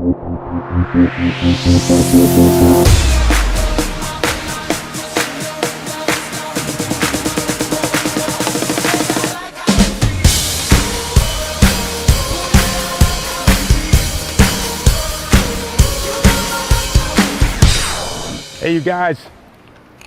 Hey you guys,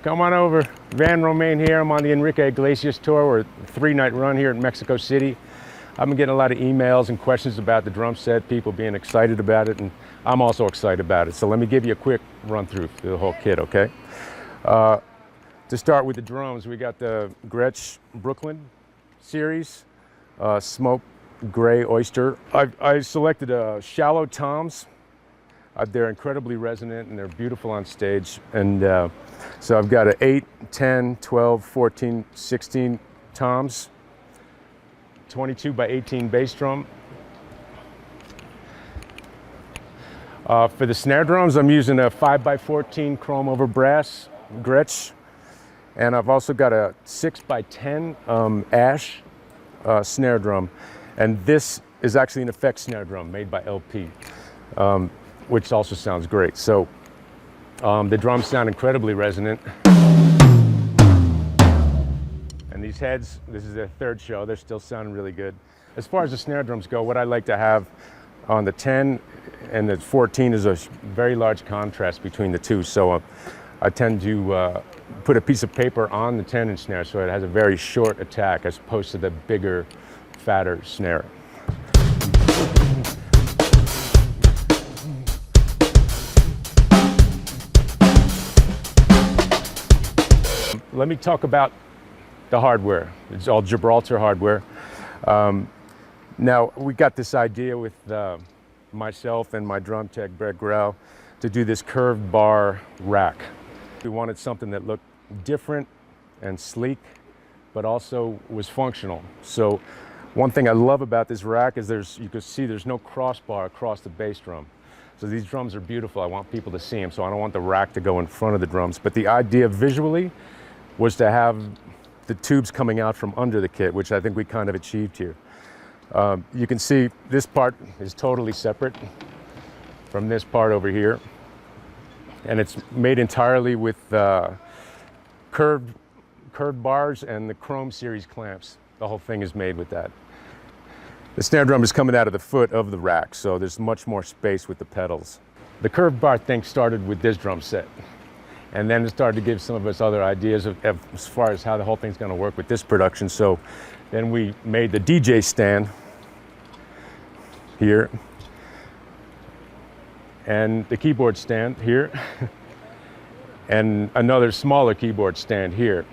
come on over. Romaine here. I'm on the Iglesias tour. We're a 3-night run here in Mexico City. I've been getting a lot of emails and questions about the drum set, people being excited about it, and I'm also excited about it. So let me give you a quick run through the whole kit, okay? To start with the drums, we got the Gretsch Brooklyn series, Smoke Gray Oyster. I selected shallow toms. They're incredibly resonant and they're beautiful on stage. And so I've got an 8, 10, 12, 14, 16 toms, 22 by 18 bass drum. For the snare drums, I'm using a 5 by 14 chrome over brass Gretsch. And I've also got a 6 by 10 ash snare drum. And this is actually an effects snare drum made by LP. Which also sounds great. So the drums sound incredibly resonant. And these heads, this is their 3rd show, they're still sounding really good. As far as the snare drums go, what I like to have on the 10 and the 14 is a very large contrast between the two. So I tend to put a piece of paper on the 10-inch snare so it has a very short attack as opposed to the bigger, fatter snare. Let me talk about the hardware. It's all Gibraltar hardware. Now, we got this idea with myself and my drum tech, Brett Grau, to do this curved bar rack. We wanted something that looked different and sleek, but also was functional. So one thing I love about this rack is you can see there's no crossbar across the bass drum. So these drums are beautiful. I want people to see them, so I don't want the rack to go in front of the drums. But the idea visually was to have the tubes coming out from under the kit, which I think we kind of achieved here. You can see this part is totally separate from this part over here. And it's made entirely with curved bars and the Chrome series clamps. The whole thing is made with that. The snare drum is coming out of the foot of the rack, so there's much more space with the pedals. The curved bar thing started with this drum set. And then it started to give some of us other ideas as far as how the whole thing's going to work with this production. So then we made the DJ stand here and the keyboard stand here and another smaller keyboard stand here.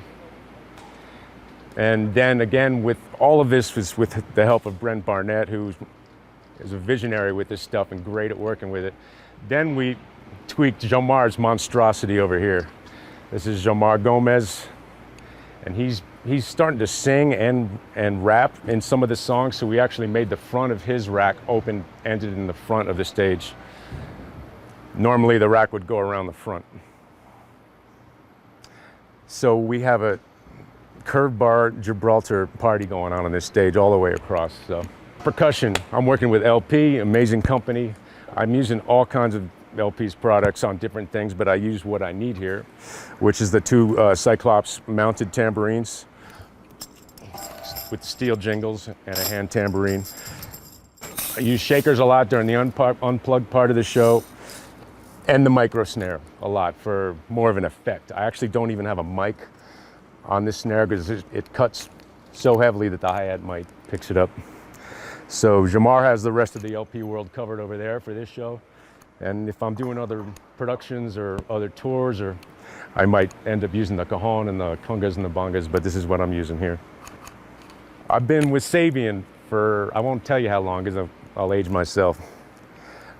And then again, with all of this was with the help of Brent Barnett, who is a visionary with this stuff and great at working with it. Then we tweaked Jamar's monstrosity over here. This is Jamar Gomez, and he's starting to sing and rap in some of the songs, so we actually made the front of his rack open, ended in the front of the stage. Normally the rack would go around the front. So we have a curved bar Gibraltar party going on this stage all the way across. So percussion, I'm working with LP, amazing company. I'm using all kinds of LP's products on different things, but I use what I need here, which is the 2 Cyclops mounted tambourines with steel jingles and a hand tambourine. I use shakers a lot during the unplugged part of the show, and the micro snare a lot for more of an effect. I actually don't even have a mic on this snare because it cuts so heavily that the hi-hat mic picks it up. So Jamar has the rest of the LP world covered over there for this show. And if I'm doing other productions or other tours, or I might end up using the cajon and the congas and the bongas, but this is what I'm using here. I've been with Sabian for, I won't tell you how long because I'll age myself.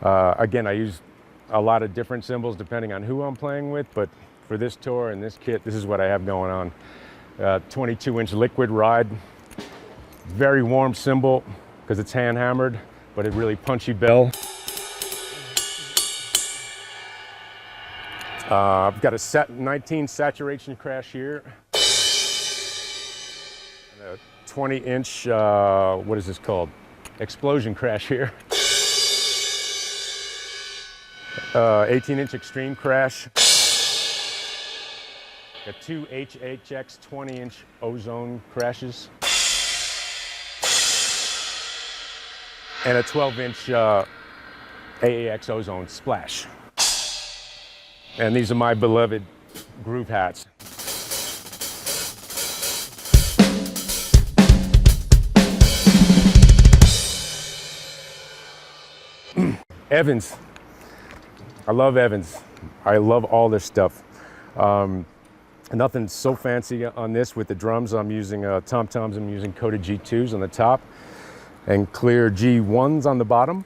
Again, I use a lot of different cymbals depending on who I'm playing with, but for this tour and this kit, this is what I have going on. 22-inch liquid ride, very warm cymbal because it's hand hammered, but a really punchy bell. I've got a 19 saturation crash here. And a 20-inch, what is this called? Explosion crash here. 18-inch Extreme Crash. Got two HHX 20-inch Ozone crashes. And a 12-inch AAX Ozone Splash. And these are my beloved groove hats. Evans. I love Evans. I love all this stuff. Nothing so fancy on this with the drums. I'm using tom-toms. I'm using coated G2s on the top and clear G1s on the bottom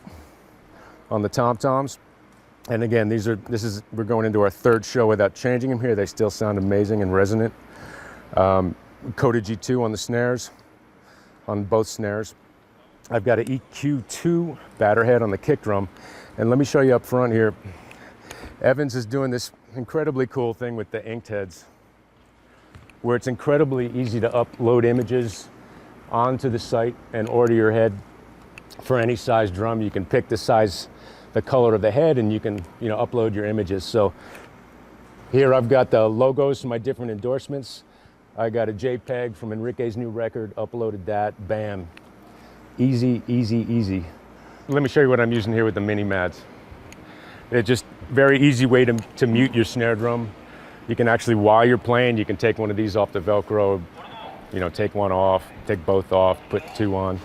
on the tom-toms. And again, we're going into our third show without changing them here. They still sound amazing and resonant. Coated G2 on the snares, on both snares. I've got an EQ2 batter head on the kick drum. And let me show you up front here. Evans is doing this incredibly cool thing with the inked heads, where it's incredibly easy to upload images onto the site and order your head for any size drum. You can pick the size, the color of the head, and you can, upload your images. So here I've got the logos for my different endorsements. I got a JPEG from Enrique's new record, uploaded that, bam. Easy, easy, easy. Let me show you what I'm using here with the mini mads. It's just very easy way to mute your snare drum. You can actually, while you're playing, you can take one of these off the Velcro, take one off, take both off, put two on.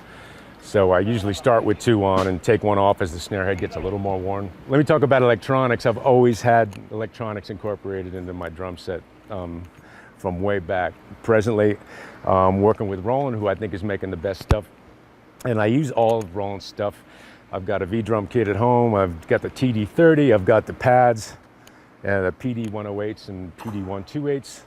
So I usually start with two on and take one off as the snare head gets a little more worn. Let me talk about electronics. I've always had electronics incorporated into my drum set from way back. Presently, working with Roland, who I think is making the best stuff. And I use all of Roland's stuff. I've got a Drumkit at home. I've got the TD30. I've got the pads, and the PD108s and PD128s.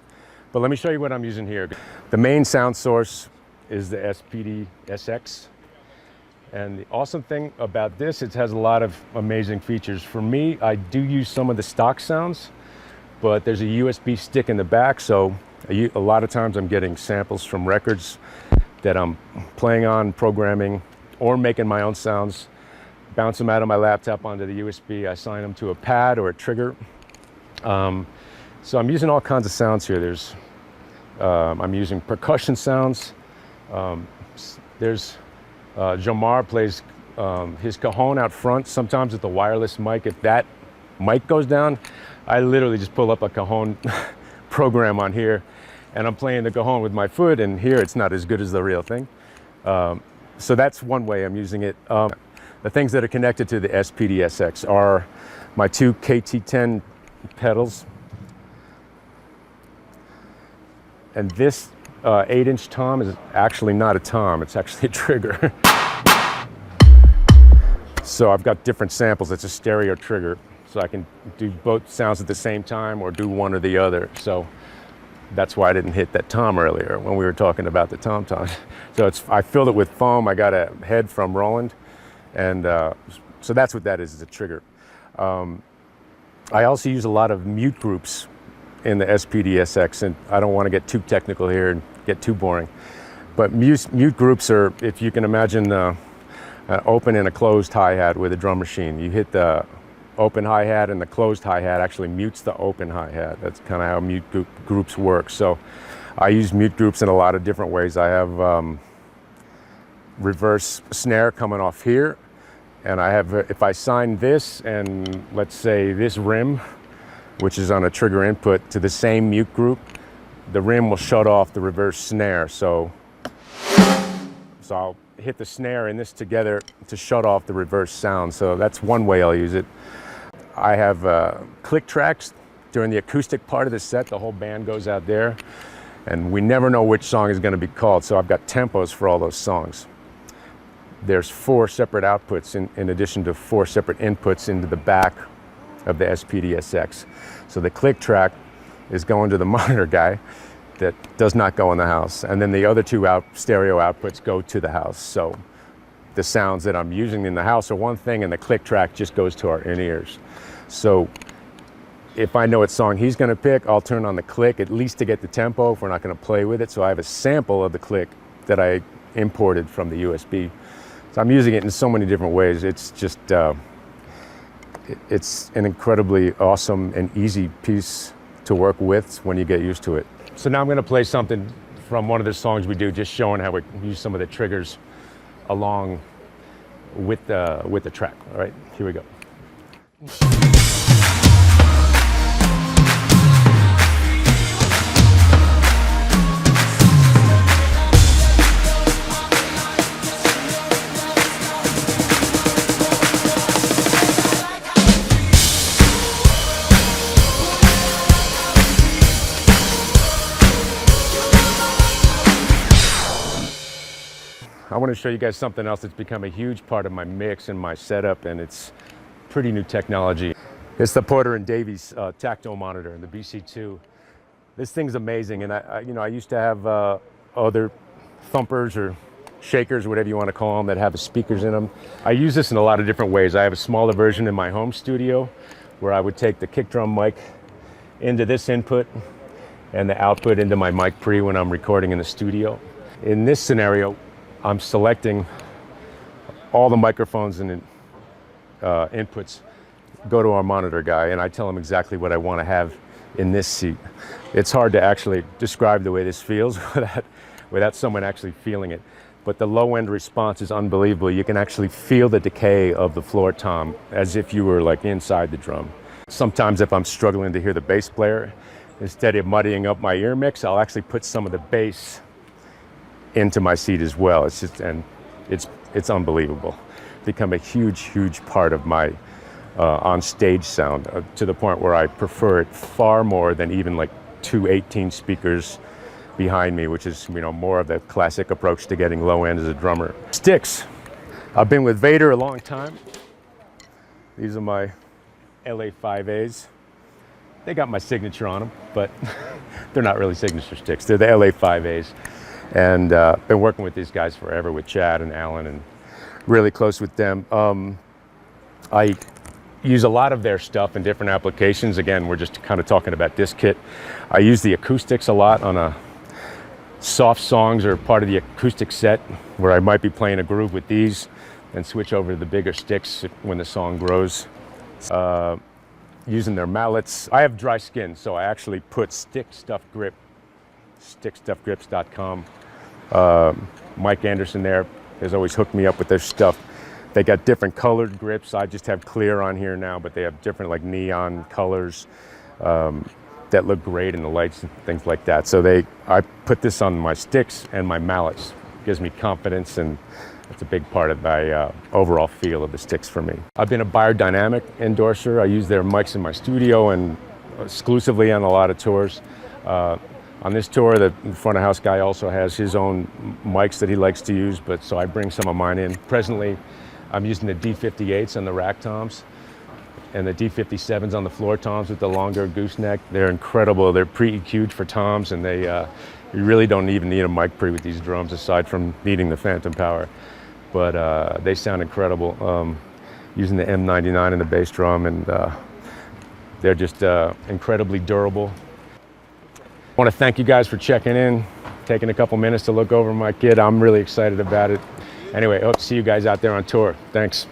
But let me show you what I'm using here. The main sound source is the SPD-SX. And the awesome thing about this, it has a lot of amazing features. For me, I do use some of the stock sounds, but there's a USB stick in the back, so a lot of times I'm getting samples from records that I'm playing on, programming, or making my own sounds, bounce them out of my laptop onto the USB, I assign them to a pad or a trigger. So I'm using all kinds of sounds here. I'm using percussion sounds. There's Jomar plays his cajon out front, sometimes with the wireless mic. If that mic goes down, I literally just pull up a cajon program on here, and I'm playing the cajon with my foot, and here it's not as good as the real thing. So that's one way I'm using it. The things that are connected to the SPD-SX are my two KT10 pedals, and this 8-inch tom is actually not a tom, it's actually a trigger. So I've got different samples. It's a stereo trigger, so I can do both sounds at the same time or do one or the other. So that's why I didn't hit that tom earlier when we were talking about the tom-tom. So I filled it with foam. I got a head from Roland, and so that's what that is a trigger. I also use a lot of mute groups in the SPD-SX, and I don't want to get too technical here and get too boring. But mute groups are, if you can imagine an open and a closed hi-hat with a drum machine. You hit the open hi-hat, and the closed hi-hat actually mutes the open hi-hat. That's kind of how mute groups work. So I use mute groups in a lot of different ways. I have reverse snare coming off here, and I have, if I sign this and let's say this rim, which is on a trigger input, to the same mute group, the rim will shut off the reverse snare. So I'll hit the snare and this together to shut off the reverse sound. So that's one way I'll use it. I have click tracks during the acoustic part of the set. The whole band goes out there, and we never know which song is going to be called. So I've got tempos for all those songs. There's 4 separate outputs in addition to 4 separate inputs into the back of the SPD-SX. So the click track is going to the monitor guy that does not go in the house. And then the other 2 stereo outputs go to the house. So the sounds that I'm using in the house are one thing, and the click track just goes to our in-ears. So if I know what song he's going to pick, I'll turn on the click, at least to get the tempo if we're not going to play with it. So I have a sample of the click that I imported from the USB. So I'm using it in so many different ways. It's just, it's an incredibly awesome and easy piece to work with when you get used to it. So now I'm going to play something from one of the songs we do, just showing how we use some of the triggers along with the track. All right, here we go. I want to show you guys something else that's become a huge part of my mix and my setup, and it's pretty new technology. It's the Porter and Davies tactile monitor and the BC2. This thing's amazing, and I used to have other thumpers or shakers, whatever you want to call them, that have speakers in them. I use this in a lot of different ways. I have a smaller version in my home studio where I would take the kick drum mic into this input and the output into my mic pre when I'm recording in the studio. In this scenario, I'm selecting all the microphones and inputs go to our monitor guy, and I tell him exactly what I want to have in this seat. It's hard to actually describe the way this feels without someone actually feeling it. But the low end response is unbelievable. You can actually feel the decay of the floor tom as if you were like inside the drum. Sometimes if I'm struggling to hear the bass player, instead of muddying up my ear mix, I'll actually put some of the bass into my seat as well. It's just, and it's unbelievable. Become a huge part of my on stage sound, to the point where I prefer it far more than even like two 18 speakers behind me, which is, more of the classic approach to getting low end as a drummer. Sticks. I've been with Vader a long time. These are my LA 5As. They got my signature on them, but they're not really signature sticks. They're the LA 5As. And been working with these guys forever, with Chad and Alan, and really close with them. I use a lot of their stuff in different applications. Again, we're just kind of talking about this kit. I use the acoustics a lot on soft songs or part of the acoustic set, where I might be playing a groove with these and switch over to the bigger sticks when the song grows. Using their mallets. I have dry skin, so I actually put stickstuffgrips.com. Mike Anderson there has always hooked me up with their stuff. They got different colored grips. I just have clear on here now, but they have different like neon colors that look great in the lights and things like that. So I put this on my sticks and my mallets. It gives me confidence, and it's a big part of my overall feel of the sticks for me. I've been a Biodynamic endorser. I use their mics in my studio and exclusively on a lot of tours. On this tour, the front of house guy also has his own mics that he likes to use, but so I bring some of mine in. Presently, I'm using the D58s on the rack toms and the D57s on the floor toms with the longer gooseneck. They're incredible. They're pre-EQ'd for toms, and you really don't even need a mic pre with these drums aside from needing the phantom power. But they sound incredible. Using the M99 in the bass drum, and they're just incredibly durable. I want to thank you guys for checking in, taking a couple minutes to look over my kit. I'm really excited about it. Anyway, hope to see you guys out there on tour. Thanks.